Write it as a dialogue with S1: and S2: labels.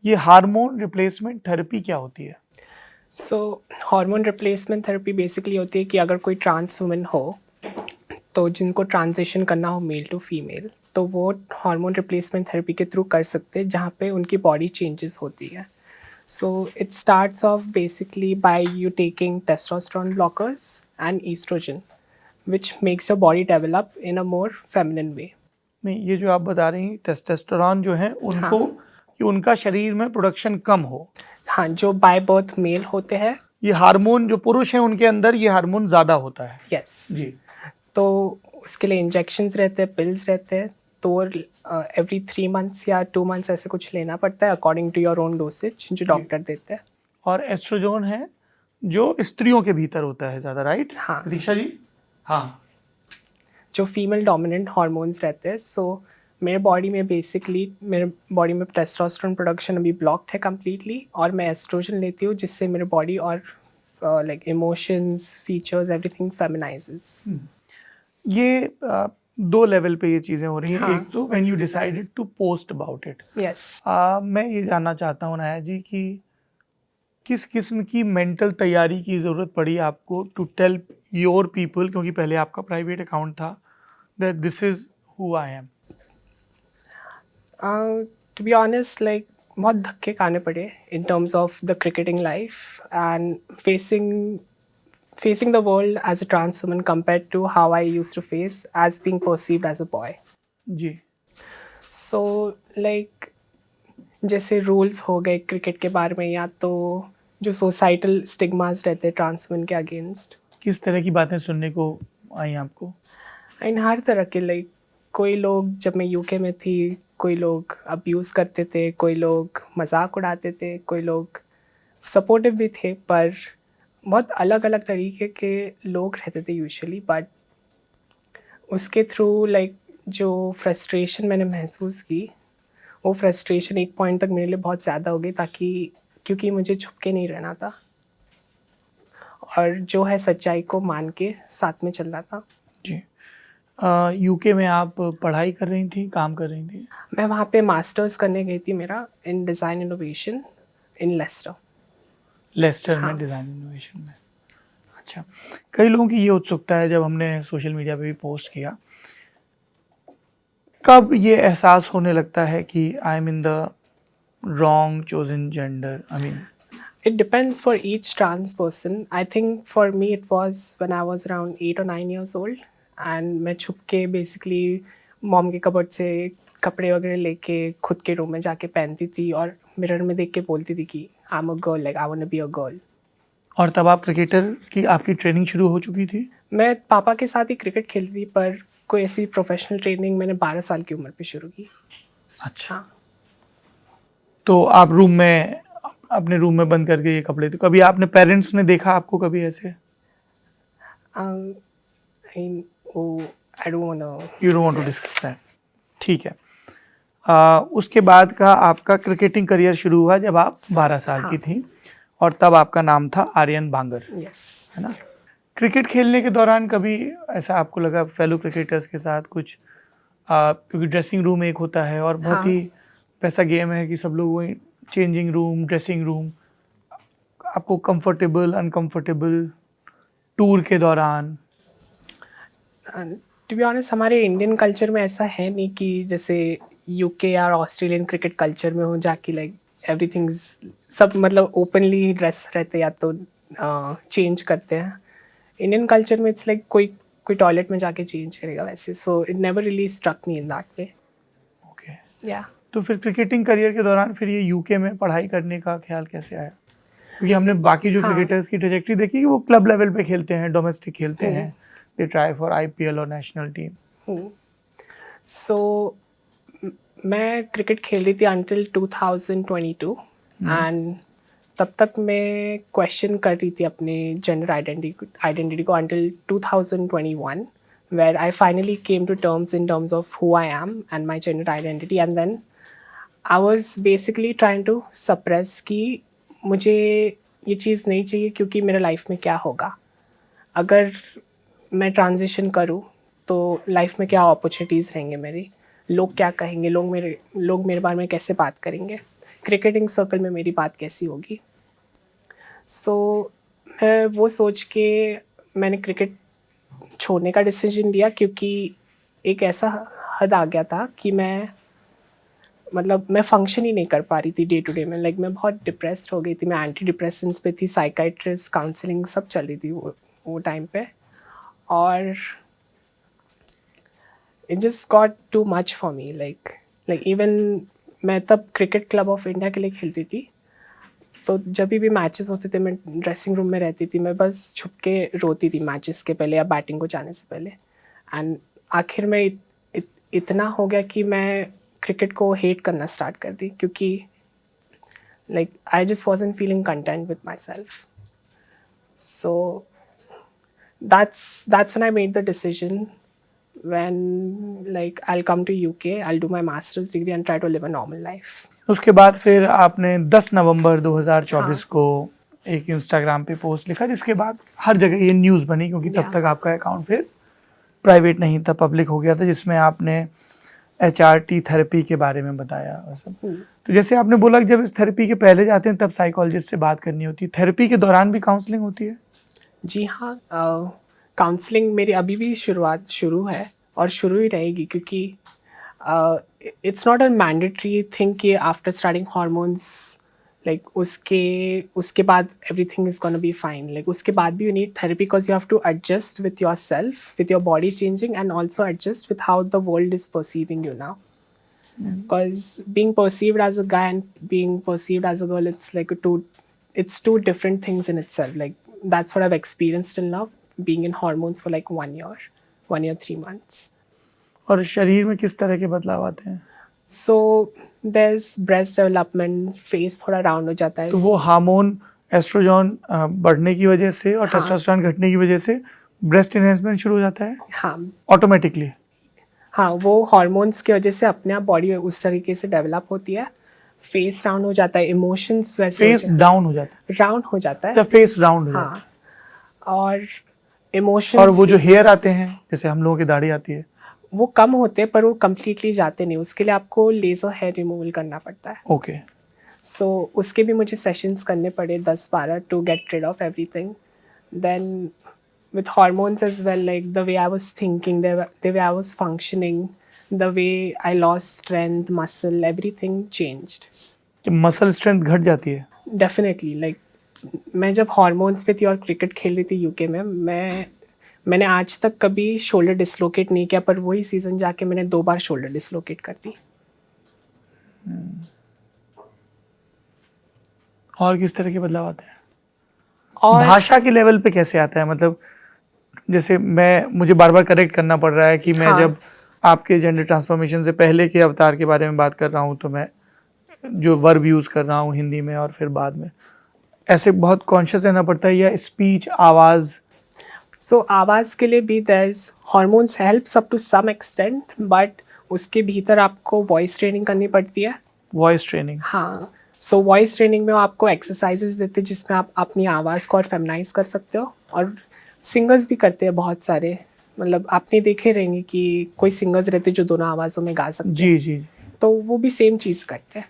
S1: ये hormone replacement therapy क्या होती है?
S2: सो हार्मोन रिप्लेसमेंट थेरेपी बेसिकली होती है कि अगर कोई ट्रांस वुमन हो, तो जिनको ट्रांजिशन करना हो मेल टू फीमेल, तो वो हार्मोन रिप्लेसमेंट थेरेपी के थ्रू कर सकते हैं, जहाँ पे उनकी बॉडी चेंजेस होती है. So it starts off basically by you taking testosterone blockers and estrogen, which makes your body develop in a more feminine way.
S1: नहीं, ये जो आप बता रही हैं टेस्टोस्टेरोन जो है
S2: हाँ.
S1: उनको, कि उनका शरीर में प्रोडक्शन कम हो,
S2: हाँ, जो बाय बर्थ मेल होते हैं.
S1: ये हार्मोन जो पुरुष हैं उनके अंदर ये हार्मोन ज़्यादा होता है।
S2: यस.
S1: जी।
S2: तो उसके लिए इंजेक्शंस रहते हैं, पिल्स रहते हैं, तो एवरी 3 मंथ्स या 2 मंथ्स ऐसे कुछ लेना पड़ता है according to your own dosage जो डॉक्टर देते हैं.
S1: और एस्ट्रोजोन है जो स्त्रियों के भीतर होता है ज़्यादा, राइट?
S2: हाँ.
S1: दिशा जी। हाँ।
S2: जो फीमेल डोमिनेंट हार्मोन्स रहते हैं. सो मेरे बॉडी में टेस्टोस्टेरोन प्रोडक्शन अभी ब्लॉक्ड है कम्प्लीटली, और मैं एस्ट्रोजन लेती हूँ जिससे मेरे बॉडी और लाइक इमोशंस, फीचर्स, एवरीथिंग फेमिनाइजेस.
S1: ये दो लेवल पे ये चीज़ें हो रही हैं।
S2: हाँ.
S1: एक तो when you decided to post about it,
S2: yes.
S1: मैं ये जानना चाहता हूँ नाया जी कि किस किस्म की मेंटल तैयारी की ज़रूरत पड़ी आपको टू टेल योर पीपल, क्योंकि पहले आपका प्राइवेट अकाउंट था, that this is who I am?
S2: To be honest, like बहुत धक्के खाने पड़े in terms of the cricketing life and facing the world as a trans woman compared to how I used to face as being perceived as a boy.
S1: जी।
S2: So like जैसे rules हो गए cricket के बारे में, या तो जो सोसाइटल स्टिग्मास रहते हैं ट्रांस वुमन के अगेंस्ट.
S1: किस तरह की बातें सुनने को आई आपको?
S2: एंड हर तरह के, लाइक कोई लोग, जब मैं यूके में थी, कोई लोग अब्यूज़ करते थे, कोई लोग मजाक उड़ाते थे, कोई लोग सपोर्टिव भी थे, पर बहुत अलग अलग तरीके के लोग रहते थे यूजुअली. बट उसके थ्रू लाइक जो फ्रस्ट्रेशन मैंने महसूस की, वो फ्रस्ट्रेशन एक पॉइंट तक मेरे लिए बहुत ज़्यादा हो गई, ताकि क्योंकि मुझे छुप के नहीं रहना था और जो है सच्चाई को मान के साथ में चलना था.
S1: जी। यूके में आप पढ़ाई कर रही थी, काम कर रही थी?
S2: मैं वहाँ पे मास्टर्स करने गई थी मेरा in design innovation in Leicester.
S1: Leicester
S2: हाँ.
S1: में डिज़ाइन इनोवेशन में। अच्छा, कई लोगों की ये उत्सुकता है, जब हमने सोशल मीडिया पे भी पोस्ट किया, कब ये एहसास होने लगता है कि I M in the wrong chosen gender? I mean
S2: It depends for each trans person. I think for me it was when I was around 8 or 9 years old, and मैं छुप के बेसिकली मॉम के cupboard से कपड़े वगैरह लेके खुद के रूम में जाके पहनती थी, और मिरर में देख के बोलती थी कि I am a girl, like I want to be a girl.
S1: और तब आप क्रिकेटर की आपकी ट्रेनिंग शुरू हो चुकी थी?
S2: मैं पापा के साथ ही क्रिकेट खेलती थी, पर कोई ऐसी प्रोफेशनल ट्रेनिंग मैंने 12 साल की उम्र पे शुरू की.
S1: अच्छा।
S2: हाँ.
S1: तो आप रूम में, अपने रूम में बंद करके ये कपड़े, तो कभी आपने, पेरेंट्स ने देखा आपको कभी ऐसे?
S2: I don't wanna.
S1: You don't want to discuss that, ठीक है। उसके बाद का आपका क्रिकेटिंग करियर शुरू हुआ जब आप 12 साल की थी, और तब आपका नाम था आर्यन बांगर,
S2: यस.
S1: है ना? क्रिकेट खेलने के दौरान कभी ऐसा आपको लगा फेलो क्रिकेटर्स के साथ कुछ, क्योंकि ड्रेसिंग रूम एक होता है और बहुत ही वैसा गेम है कि सब लोग वही, चेंजिंग रूम, ड्रेसिंग रूम, आपको कंफर्टेबल, अनकंफर्टेबल टूर के दौरान?
S2: टू बी ऑनेस्ट, हमारे इंडियन कल्चर में ऐसा है नहीं कि जैसे यूके या ऑस्ट्रेलियन क्रिकेट कल्चर में हो, जाके लाइक एवरीथिंग सब मतलब ओपनली ड्रेस रहते या तो चेंज करते हैं. इंडियन कल्चर में इट्स लाइक कोई टॉयलेट में जाके चेंज करेगा वैसे. So it never really struck me in that way.
S1: Okay.
S2: Yeah.
S1: तो फिर क्रिकेटिंग करियर के दौरान फिर ये यूके में पढ़ाई करने का ख्याल कैसे आया? क्योंकि हमने बाकी जो क्रिकेटर्स की ट्रेजेक्टरी देखी कि वो क्लब लेवल पे खेलते हैं, डोमेस्टिक खेलते हैं, दे ट्राई फॉर आईपीएल और नेशनल टीम.
S2: सो मैं क्रिकेट खेल रही थी अंटिल 2022, एंड तब तक मैं क्वेश्चन कर रही थी अपने जेंडर आइडेंटिटी को until 2021, where I finally came to terms in terms of who I am and my gender identity, and then I was basically trying to suppress कि मुझे ये चीज़ नहीं चाहिए, क्योंकि मेरे लाइफ में क्या होगा अगर मैं ट्रांजिशन करूँ, तो लाइफ में क्या अपॉर्चुनिटीज़ रहेंगे मेरी, लोग क्या कहेंगे, लोग मेरे बारे में कैसे बात करेंगे. क्रिकेटिंग सर्कल में मेरी बात कैसी होगी। सो मैं वो सोच के मैंने क्रिकेट छोड़ने का डिसीजन लिया, क्योंकि एक ऐसा हद आ गया था कि मैं फंक्शन ही नहीं कर पा रही थी डे टू डे में। लाइक मैं बहुत डिप्रेस्ड हो गई थी, मैं एंटी डिप्रेसेंट्स पे थी, साइकाइट्रिस्ट, काउंसलिंग सब चल रही थी वो टाइम पे, और it just got too much for me. Like even मैं तब क्रिकेट क्लब ऑफ इंडिया के लिए खेलती थी, तो जब भी मैचेस होते थे मैं ड्रेसिंग रूम में रहती थी, मैं बस छुप के रोती थी मैचेस के पहले या बैटिंग को जाने से पहले। एंड आखिर में इतना हो गया कि मैं क्रिकेट को हेट करना स्टार्ट कर दी, क्योंकि like I just wasn't feeling content with my self. So that's when I made the decision when like I'll come to UK, I'll do my master's degree and try to live a normal life.
S1: उसके बाद फिर आपने 10 नवंबर 2024
S2: हाँ.
S1: को एक Instagram पे post लिखा, जिसके बाद हर जगह ये न्यूज़ बनी, क्योंकि तब
S2: Yeah.
S1: तक आपका अकाउंट फिर प्राइवेट नहीं था, पब्लिक हो गया था, जिसमें आपने HRT थेरेपी के बारे में बताया और सब। तो जैसे आपने बोला कि जब इस थेरेपी के पहले जाते हैं तब साइकोलॉजिस्ट से बात करनी होती है, थेरेपी के दौरान भी काउंसलिंग होती है?
S2: जी हाँ, काउंसलिंग मेरी अभी भी शुरू है और शुरू ही रहेगी, क्योंकि it's not a mandatory thing कि आफ्टर स्टार्टिंग हार्मोन्स लाइक उसके बाद everything is gonna be fine. Like उसके बाद भी you need therapy, because you have to adjust with yourself, with your body changing, and also adjust with how the world is perceiving you now. Because being perceived as a guy and being perceived as a girl, it's two different things in itself. Like that's what I've experienced till now, being in hormones for like 1 year, 3 months.
S1: और शरीर में किस तरह के बदलाव आते हैं?
S2: So there's breast development, face थोड़ा राउंड हो जाता है.
S1: तो वो हार्मोन एस्ट्रोजन बढ़ने की वजह से और
S2: हाँ.
S1: टेस्टोस्टेरोन घटने की वजह से ब्रेस्ट एनहेंसमेंट शुरू हो जाता है
S2: हाँ,
S1: ऑटोमेटिकली?
S2: हाँ, वो हार्मोन्स की वजह से अपने आप बॉडी उस तरीके से डेवलप होती है. फेस राउंड हो जाता है, इमोशंस वैसे
S1: फेस डाउन हो जाता है?
S2: राउंड हो जाता है.
S1: जब फेस राउंड हो जाता है,
S2: हाँ, और इमोशंस,
S1: और वो जो हेयर आते हैं, जैसे हम लोगों की दाढ़ी आती है,
S2: वो कम होते हैं, पर वो कम्प्लीटली जाते नहीं. उसके लिए आपको लेज़र हेयर रिमूवल करना पड़ता है.
S1: ओके.
S2: सो उसके भी मुझे सेशंस करने पड़े 10-12 to get rid of everything. Then with hormones as well, like the way I was thinking, the way I was functioning, the way I lost strength, muscle, everything changed.
S1: कि muscle strength घट जाती है?
S2: Definitely. like मैं जब hormones पे थी और cricket खेल रही थी यूके में, मैंने आज तक कभी शोल्डर डिसलोकेट नहीं किया, पर वही सीजन जाके मैंने 2 बार शोल्डर डिसलोकेट कर दी.
S1: और किस तरह के बदलाव आते हैं?
S2: और
S1: भाषा के लेवल पे कैसे आता है? मतलब जैसे मुझे बार बार करेक्ट करना पड़ रहा है कि मैं
S2: हाँ.
S1: जब आपके जेंडर ट्रांसफॉर्मेशन से पहले के अवतार के बारे में बात कर रहा हूँ, तो मैं जो वर्ब यूज़ कर रहा हूँ हिंदी में, और फिर बाद में ऐसे बहुत कॉन्शियस रहना पड़ता है, या स्पीच, आवाज़?
S2: सो आवाज़ के लिए भी there's hormones helps up to some extent, but उसके भीतर आपको वॉइस ट्रेनिंग करनी पड़ती है.
S1: Voice training?
S2: हाँ. सो वॉइस ट्रेनिंग में वो आपको एक्सरसाइजेज देते हैं जिसमें आप अपनी आवाज़ को और फेमिनाइज कर सकते हो, और सिंगर्स भी करते हैं बहुत सारे. मतलब आपने देखे रहेंगे कि कोई सिंगर्स रहते हैं जो दोनों आवाज़ों में गा सकते हैं.
S1: जी जी.
S2: तो वो भी सेम चीज़ करते हैं.